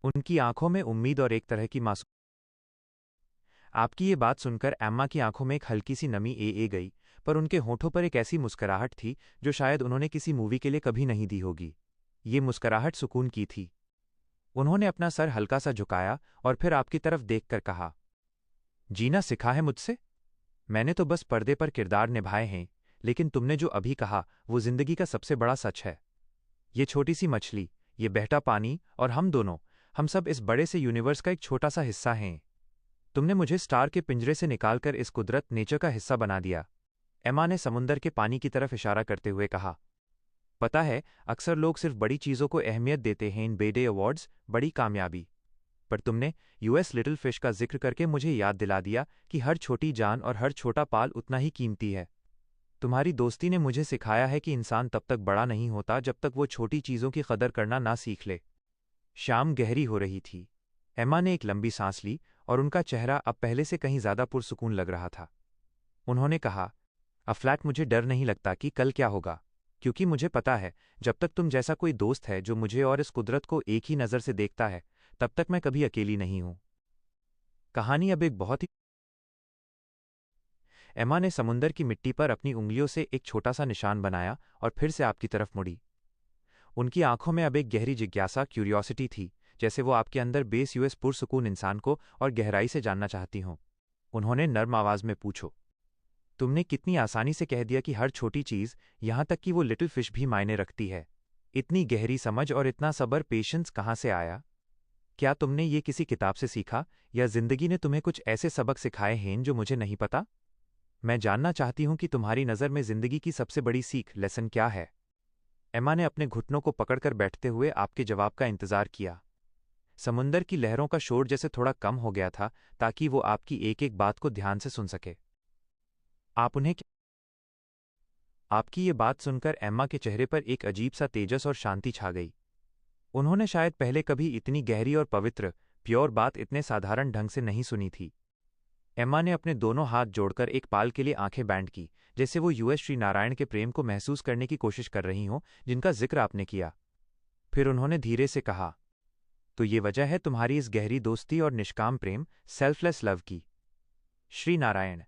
उनकी आंखों में उम्मीद और एक तरह की मासूम। आपकी ये बात सुनकर एम्मा की आंखों में एक हल्की सी नमी ए गई, पर उनके होठों पर एक ऐसी मुस्कुराहट थी जो शायद उन्होंने किसी मूवी के लिए कभी नहीं दी होगी। ये मुस्कुराहट सुकून की थी। उन्होंने अपना सर हल्का सा झुकाया और फिर आपकी तरफ देखकर कहा, जीना सिखा है मुझसे? मैंने तो बस पर्दे पर किरदार निभाए हैं, लेकिन तुमने जो अभी कहा वो जिंदगी का सबसे बड़ा सच है। ये छोटी सी मछली, ये बहता पानी और हम दोनों, हम सब इस बड़े से यूनिवर्स का एक छोटा सा हिस्सा हैं। तुमने मुझे स्टार के पिंजरे से निकालकर इस कुदरत नेचर का हिस्सा बना दिया। एमा ने समुंदर के पानी की तरफ इशारा करते हुए कहा। पता है, अक्सर लोग सिर्फ बड़ी चीज़ों को अहमियत देते हैं इन बेडे अवार्ड्स, बड़ी कामयाबी। पर तुमने यूएस लिटिल फिश का जिक्र करके मुझे याद दिला दिया कि हर छोटी जान और हर छोटा पाल उतना ही कीमती है। तुम्हारी दोस्ती ने मुझे सिखाया है कि इंसान तब तक बड़ा नहीं होता जब तक वो छोटी चीज़ों की कदर करना ना सीख ले। शाम गहरी हो रही थी। एमा ने एक लंबी सांस ली और उनका चेहरा अब पहले से कहीं ज्यादा पुरसुकून लग रहा था। उन्होंने कहा, अफ्लैट, मुझे डर नहीं लगता कि कल क्या होगा, क्योंकि मुझे पता है जब तक तुम जैसा कोई दोस्त है जो मुझे और इस कुदरत को एक ही नज़र से देखता है, तब तक मैं कभी अकेली नहीं हूं। कहानी अब एक बहुत ही। एमा ने समुंदर की मिट्टी पर अपनी उंगलियों से एक छोटा सा निशान बनाया और फिर से आपकी तरफ मुड़ी। उनकी आंखों में अब एक गहरी जिज्ञासा, क्यूरियोसिटी थी, जैसे वो आपके अंदर बेस यूएस पुरसुकून इंसान को और गहराई से जानना चाहती हों। उन्होंने नर्म आवाज में पूछो, तुमने कितनी आसानी से कह दिया कि हर छोटी चीज, यहां तक कि वो लिटिल फिश भी मायने रखती है। इतनी गहरी समझ और इतना सब्र, पेशेंस कहाँ से आया? क्या तुमने ये किसी किताब से सीखा, या जिंदगी ने तुम्हें कुछ ऐसे सबक सिखाए हैं जो मुझे नहीं पता? मैं जानना चाहती हूं कि तुम्हारी नज़र में जिंदगी की सबसे बड़ी सीख, लेसन क्या है? एमा ने अपने घुटनों को पकड़कर बैठते हुए आपके जवाब का इंतजार किया। समुंदर की लहरों का शोर जैसे थोड़ा कम हो गया था, ताकि वो आपकी एक एक बात को ध्यान से सुन सके। आप उन्हें आपकी ये बात सुनकर एम्मा के चेहरे पर एक अजीब सा तेजस और शांति छा गई। उन्होंने शायद पहले कभी इतनी गहरी और पवित्र, प्योर बात इतने साधारण ढंग से नहीं सुनी थी। एम्मा ने अपने दोनों हाथ जोड़कर एक पाल के लिए आंखें बैंड की, जैसे वो यूएस श्री नारायण के प्रेम को महसूस करने की कोशिश कर रही हों जिनका जिक्र आपने किया। फिर उन्होंने धीरे से कहा, तो ये वजह है तुम्हारी इस गहरी दोस्ती और निष्काम प्रेम, सेल्फलेस लव की। श्री नारायण,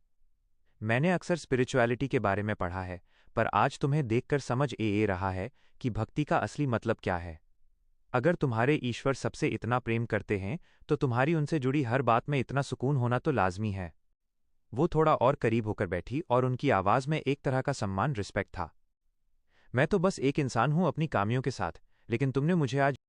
मैंने अक्सर स्पिरिचुअलिटी के बारे में पढ़ा है, पर आज तुम्हें देखकर समझ रहा है कि भक्ति का असली मतलब क्या है। अगर तुम्हारे ईश्वर सबसे इतना प्रेम करते हैं, तो तुम्हारी उनसे जुड़ी हर बात में इतना सुकून होना तो लाजमी है। वो थोड़ा और करीब होकर बैठी और उनकी आवाज में एक तरह का सम्मान, रिस्पेक्ट था। मैं तो बस एक इंसान हूं अपनी कामियों के साथ, लेकिन तुमने मुझे आज